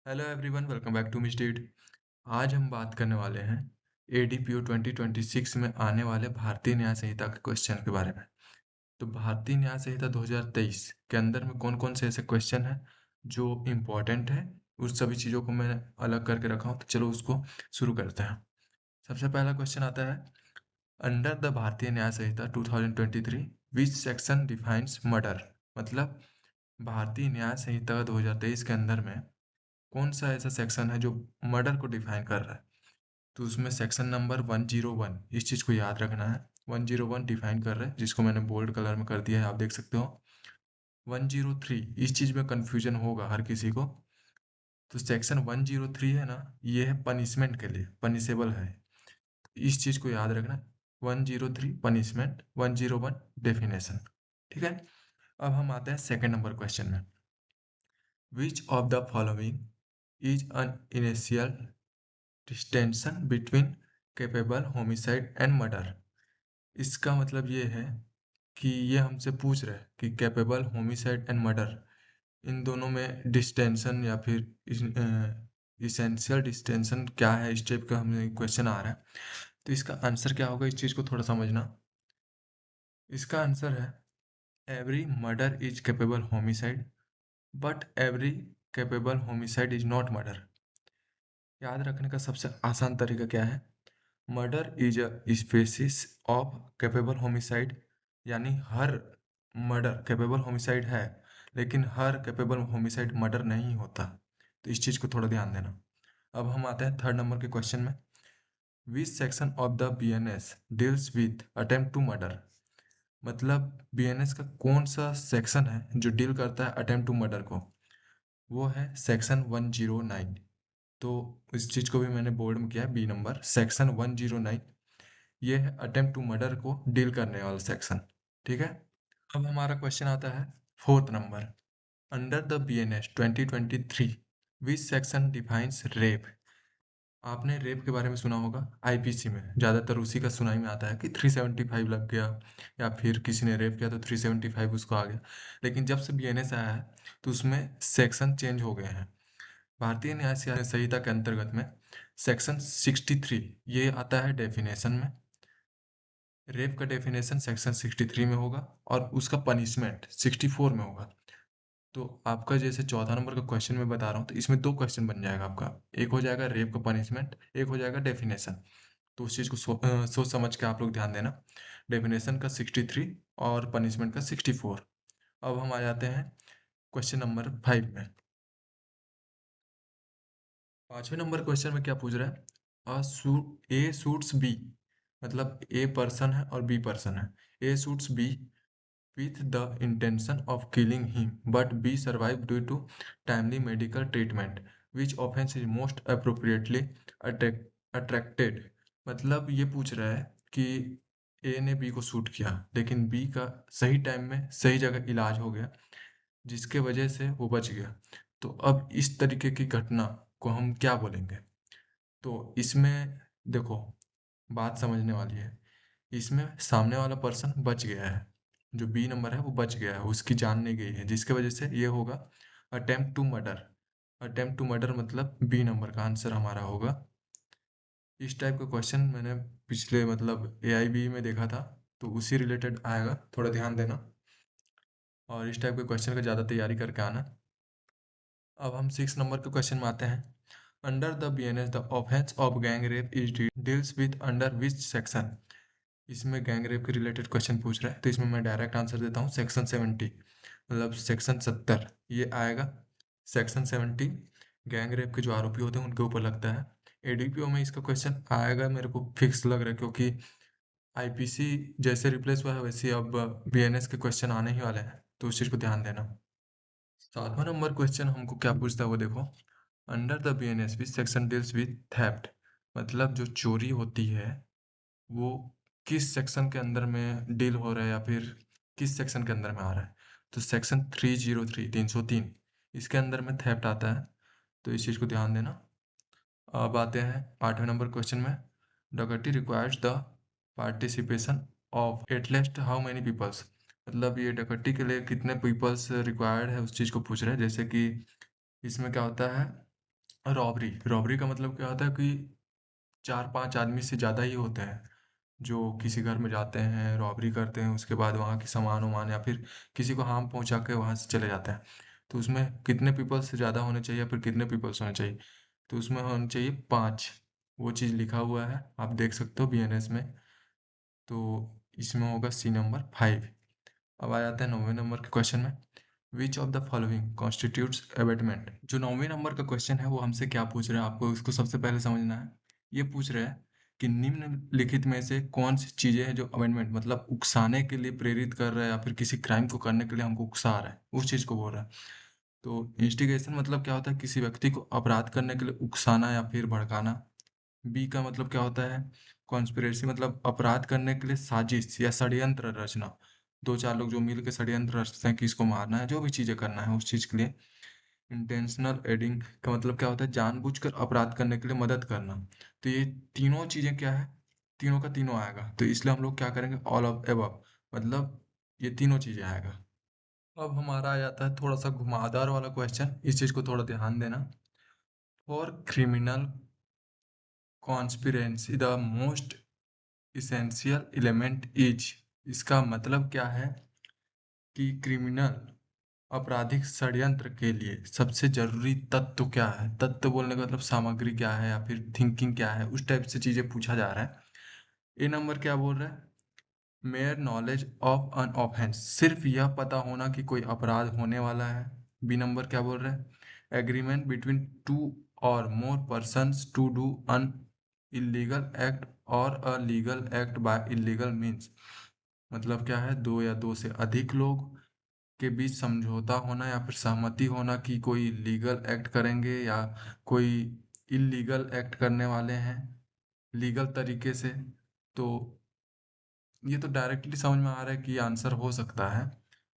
Hello everyone, welcome back to misted. आज हम बात करने वाले हैं एडीपीओ 2026 में आने वाले भारतीय न्याय संहिता के क्वेश्चन के बारे में। तो भारतीय न्याय संहिता 2023 के अंदर में कौन कौन से ऐसे क्वेश्चन हैं जो इम्पोर्टेंट है, उस सभी चीज़ों को मैं अलग करके रखा हूँ। तो चलो उसको शुरू करते हैं। सबसे पहला क्वेश्चन आता है, अंडर द भारतीय न्याय संहिता 2023 विच सेक्शन डिफाइंस मर्डर। मतलब भारतीय न्याय संहिता 2023 के अंदर में कौन सा ऐसा सेक्शन है जो मर्डर को डिफाइन कर रहा है। तो उसमें सेक्शन नंबर 101, इस चीज़ को याद रखना है। 101 डिफाइन कर रहा है, जिसको मैंने बोल्ड कलर में कर दिया है, आप देख सकते हो। 103, इस चीज़ में कंफ्यूजन होगा हर किसी को। तो सेक्शन 103 है ना, ये है पनिशमेंट के लिए, पनिशेबल है। इस चीज़ को याद रखना। 103 पनिशमेंट, 101 डेफिनेशन। ठीक है। अब हम आते हैं सेकेंड नंबर क्वेश्चन में। Which of the following is an initial distinction between culpable homicide and murder. इसका मतलब ये है कि ये हमसे पूछ रहा है कि कैपेबल होमिसाइड एंड मर्डर, इन दोनों में डिस्टेंशन या फिर इसेंशियल डिस्टेंशन क्या है, इस टाइप का हमें क्वेश्चन आ रहा है। तो इसका आंसर क्या होगा, इस चीज़ को थोड़ा समझना। इसका आंसर है every murder is culpable homicide but every culpable homicide is not murder. याद रखने का सबसे आसान तरीका क्या है, murder is a species of culpable homicide, यानी हर मर्डर कैपेबल होमिसाइड है, लेकिन हर कैपेबल होमिसाइड मर्डर नहीं होता। तो इस चीज़ को थोड़ा ध्यान देना। अब हम आते हैं थर्ड नंबर के क्वेश्चन में। Which section of the BNS deals with attempt to murder. मतलब बीएनएस का कौन सा सेक्शन है जो डील करता है अटेम्प्ट टू मर्डर को। वो है सेक्शन 109। तो इस चीज़ को भी मैंने बोर्ड में किया है, बी नंबर, सेक्शन 109। ये है अटेम्प्ट टू मर्डर को डील करने वाला सेक्शन। ठीक है। अब हमारा क्वेश्चन आता है fourth number. Under the BNS 2023 which section defines rape. आपने रेप के बारे में सुना होगा, आईपीसी में ज़्यादातर उसी का सुनाई में आता है कि 375 लग गया, या फिर किसी ने रेप किया तो 375 उसको आ गया। लेकिन जब से बीएनएस आया है तो उसमें सेक्शन चेंज हो गए हैं। भारतीय न्याय संहिता के अंतर्गत में सेक्शन 63 ये आता है डेफिनेशन में। रेप का डेफिनेशन सेक्शन 63 में होगा और उसका पनिशमेंट 64 में होगा। तो आपका जैसे चौथा नंबर का क्वेश्चन मैं बता रहा हूँ, तो इसमें दो क्वेश्चन बन जाएगा आपका। एक हो जाएगा रेप का पनिशमेंट, एक हो जाएगा डेफिनेशन। तो उस चीज़ को सोच समझ के आप लोग ध्यान देना। डेफिनेशन का 63 और पनिशमेंट का 64। अब हम आ जाते हैं क्वेश्चन नंबर 5 में। पांचवें नंबर क्वेश्चन में क्या पूछ रहा है, ए सूट्स बी। मतलब ए पर्सन है और बी पर्सन है। ए सूट्स B with the intention of killing him, but B survived due to timely medical treatment. Which offense is most appropriately attracted? मतलब ये पूछ रहा है कि ए ने बी को शूट किया, लेकिन बी का सही टाइम में सही जगह इलाज हो गया, जिसके वजह से वो बच गया। तो अब इस तरीके की घटना को हम क्या बोलेंगे। तो इसमें देखो, बात समझने वाली है। इसमें सामने वाला पर्सन बच गया है, जो बी नंबर है वो बच गया है, उसकी जान नहीं गई है, जिसके वजह से ये होगा attempt to murder. Attempt to murder मतलब बी नंबर का आंसर हमारा होगा। इस टाइप का क्वेश्चन मैंने पिछले मतलब एआईबी में देखा था, तो उसी रिलेटेड आएगा, थोड़ा ध्यान देना। और इस टाइप के क्वेश्चन का ज़्यादा तैयारी करके आना। अब हम 6 नंबर के क्वेश्चन में आते हैं। Under the BNS the offence of gang rape is deals with under which section. इसमें गैंग रेप के रिलेटेड क्वेश्चन पूछ रहा है, तो इसमें मैं डायरेक्ट आंसर देता हूँ, सेक्शन 70, मतलब सेक्शन 70 ये आएगा। सेक्शन 70 गैंग रेप के जो आरोपी होते हैं उनके ऊपर लगता है। एडीपीओ में इसका क्वेश्चन आएगा, मेरे को फिक्स लग रहा है, क्योंकि आईपीसी जैसे रिप्लेस हुआ है वैसे अब बीएनएस के क्वेश्चन आने ही वाले हैं, तो उस चीज़ को ध्यान देना। सातवां नंबर क्वेश्चन हमको क्या पूछता है वो देखो। Under the BNS which section deals with theft. मतलब जो चोरी होती है वो किस सेक्शन के अंदर में डील हो रहा है, या फिर किस सेक्शन के अंदर में आ रहा है। तो सेक्शन 303 303 इसके अंदर में थेफ्ट आता है, तो इस चीज़ को ध्यान देना। अब आते हैं 8वें नंबर क्वेश्चन में। डकैती requires the participation of at least how many peoples. मतलब ये डकैती के लिए कितने पीपल्स रिक्वायर्ड है, उस चीज़ को पूछ रहे हैं। जैसे कि इसमें क्या होता है, रॉबरी रॉबरी का मतलब क्या होता है कि 4-5 आदमी से ज़्यादा ही होते हैं, जो किसी घर में जाते हैं, रॉबरी करते हैं, उसके बाद वहाँ के सामान-वामान या फिर किसी को हार्म पहुँचा के वहाँ से चले जाते हैं। तो उसमें कितने पीपल्स से ज़्यादा होने चाहिए या फिर कितने पीपल्स होने चाहिए? तो उसमें होने चाहिए 5। वो चीज़ लिखा हुआ है, आप देख सकते हो बीएनएस में। तो इसमें होगा सी नंबर 5। अब आ जाते हैं 9वें नंबर के क्वेश्चन में। Which of the following constitutes abetment? जो 9वें नंबर का क्वेश्चन है वो हमसे क्या पूछ रहा है, आपको उसको सबसे पहले समझना है। ये पूछ रहा है कि निम्नलिखित में से कौन सी चीजें हैं जो अमेंडमेंट मतलब उकसाने के लिए प्रेरित कर रहा है या फिर किसी क्राइम को करने के लिए हमको उकसा रहा है, उस चीज को बोल रहा है। तो इंस्टिगेशन मतलब क्या होता है, किसी व्यक्ति को अपराध करने के लिए उकसाना या फिर भड़काना। बी का मतलब क्या होता है, कॉन्स्पिरेसी मतलब अपराध करने के लिए साजिश या षड्यंत्र रचना। दो चार लोग जो मिल के षड्यंत्र रचते हैं कि इसको मारना है, जो भी चीजें करना है उस चीज के लिए। इंटेंशनल एडिंग का मतलब क्या होता है, जानबूझकर अपराध करने के लिए मदद करना। तो ये तीनों चीजें क्या है, तीनों का तीनों आएगा, तो इसलिए हम लोग क्या करेंगे, ऑल ऑफ एबव, मतलब ये तीनों चीजें आएगा। अब हमारा आ जाता है थोड़ा सा घुमावदार वाला क्वेश्चन, इस चीज को थोड़ा ध्यान देना। For criminal conspiracy the most essential element is, इसका मतलब क्या है कि क्रिमिनल आपराधिक षड्यंत्र के लिए सबसे जरूरी तत्व क्या है। तत्व बोलने का मतलब सामग्री क्या है या फिर थिंकिंग क्या है, उस टाइप से चीजें पूछा जा रहा है। ए नंबर क्या बोल रहा है, mayor knowledge of an offence, सिर्फ यह पता होना कि कोई अपराध होने वाला है। बी नंबर क्या बोल रहा है, agreement between two or more persons to do an illegal act or a legal act by illegal means, मतलब क्या है, दो या दो से अधिक लोग के बीच समझौता होना या फिर सहमति होना कि कोई लीगल एक्ट करेंगे या कोई इलीगल एक्ट करने वाले हैं लीगल तरीके से। तो ये तो डायरेक्टली समझ में आ रहा है कि आंसर हो सकता है।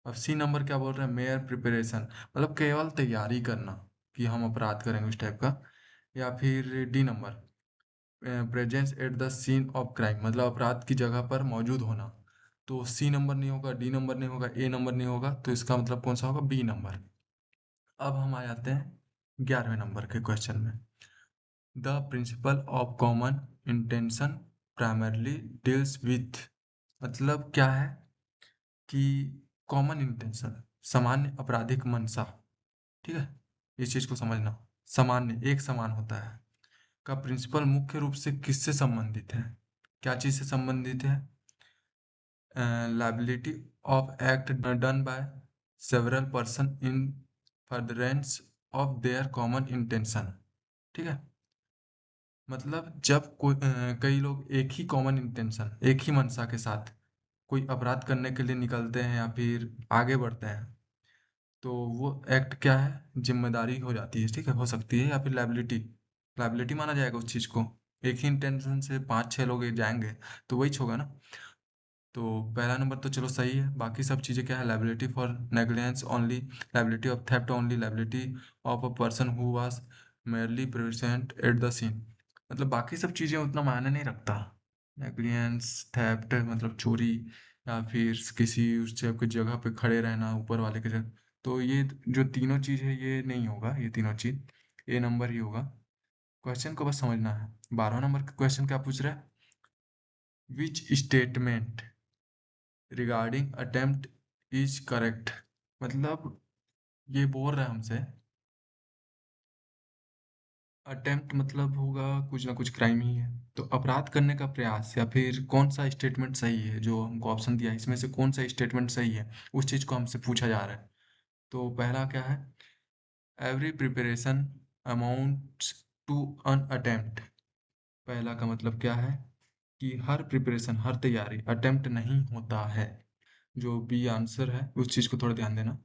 अब सी नंबर क्या बोल रहे हैं, मेयर प्रिपरेशन मतलब केवल तैयारी करना कि हम अपराध करेंगे उस टाइप का। या फिर d number, presence at the scene of crime मतलब अपराध की जगह पर मौजूद होना। तो सी नंबर नहीं होगा, डी नंबर नहीं होगा, ए नंबर नहीं होगा, तो इसका मतलब कौन सा होगा, बी नंबर। अब हम आ जाते हैं 11वें नंबर के क्वेश्चन में। The principle of common intention primarily deals with, मतलब क्या है कि कॉमन इंटेंशन सामान्य आपराधिक मंशा, ठीक है, इस चीज को समझना। सामान्य एक समान होता है का प्रिंसिपल मुख्य रूप से किससे संबंधित है, क्या चीज से संबंधित है, liability of act done by several person in furtherance of their common intention, ठीक है। मतलब जब कई लोग एक ही कॉमन इंटेंशन एक ही मंशा के साथ कोई अपराध करने के लिए निकलते हैं या फिर आगे बढ़ते हैं, तो वो एक्ट क्या है, जिम्मेदारी हो जाती है, ठीक है, हो सकती है, या फिर लाइबिलिटी, लाइबिलिटी माना जाएगा उस चीज को। एक ही इंटेंशन से 5-6 लोग जाएंगे तो वही होगा ना। तो पहला नंबर तो चलो सही है, बाकी सब चीजें क्या है, liability for negligence only, liability of theft only, liability of a person who was merely present at the scene, मतलब बाकी सब चीजें उतना मायने नहीं रखता। नेग्लिजेंस, थेफ्ट मतलब चोरी, या फिर किसी उस टाइप की जगह पे खड़े रहना ऊपर वाले के जगह, तो ये जो तीनों चीज है ये नहीं होगा, ये तीनों चीज ए नंबर ही होगा। क्वेश्चन को बस समझना है। 12वां नंबर का क्वेश्चन क्या पूछ रहा है, which statement regarding attempt is correct, मतलब ये बोल रहा है हमसे, अटेम्प्ट मतलब होगा कुछ ना कुछ क्राइम ही है, तो अपराध करने का प्रयास या फिर कौन सा स्टेटमेंट सही है, जो हमको ऑप्शन दिया है इसमें से कौन सा स्टेटमेंट सही है, उस चीज को हमसे पूछा जा रहा है। तो पहला क्या है, every preparation amounts to an attempt, पहला का मतलब क्या है कि हर प्रिपरेशन हर तैयारी अटेम्प्ट नहीं होता है। जो बी आंसर है उस चीज को थोड़ा ध्यान देना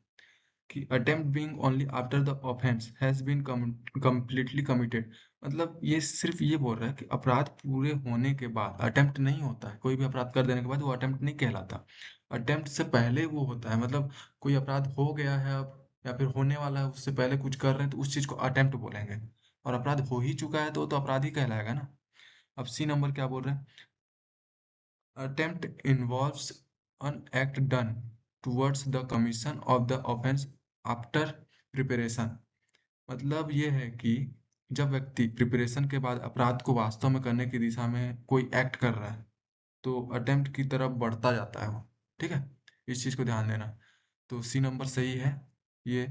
कि attempt being only after the offense has been completely committed, मतलब ये सिर्फ ये बोल रहा है कि अपराध पूरे होने के बाद अटेम्प्ट नहीं होता है, कोई भी अपराध कर देने के बाद वो अटेम्प्ट नहीं कहलाता। अटेम्प्ट से पहले वो होता है, मतलब कोई अपराध हो गया है अब या फिर होने वाला है, उससे पहले कुछ कर रहे हैं तो उस चीज को अटेम्प्ट बोलेंगे। और अपराध हो ही चुका है तो वो तो अपराध ही कहलाएगा ना। अब सी नंबर क्या बोल रहे हैं, attempt involves an act done towards the commission of the offense after preparation, मतलब ये है कि जब व्यक्ति प्रिपरेशन के बाद अपराध को वास्तव में करने की दिशा में कोई एक्ट कर रहा है, तो अटेम्प्ट की तरफ बढ़ता जाता है वो, ठीक है? इस चीज़ को ध्यान देना। तो सी नंबर सही है ये।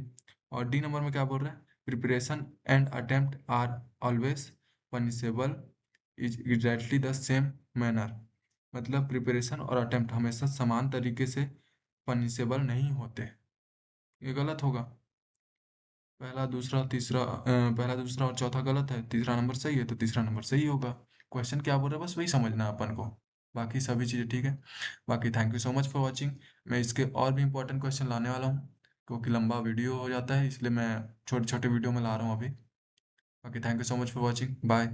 और डी नंबर में क्या बोल रहा है? Preparation and attempt are always punishable is exactly the same manner. मतलब प्रिपरेशन और अटेम्प्ट हमेशा समान तरीके से पनिशेबल नहीं होते। ये गलत होगा। पहला, दूसरा और चौथा गलत है, तीसरा नंबर सही है, तो तीसरा नंबर सही होगा। क्वेश्चन क्या बोल रहा है बस वही समझना है अपन को, बाकी सभी चीज़ें ठीक है। बाकी thank you so much for watching. मैं इसके और भी इंपॉर्टेंट क्वेश्चन लाने वाला हूँ, क्योंकि लंबा वीडियो हो जाता है, इसलिए मैं छोटे छोटे वीडियो में ला रहा हूँ अभी। बाकी thank you so much for watching, bye.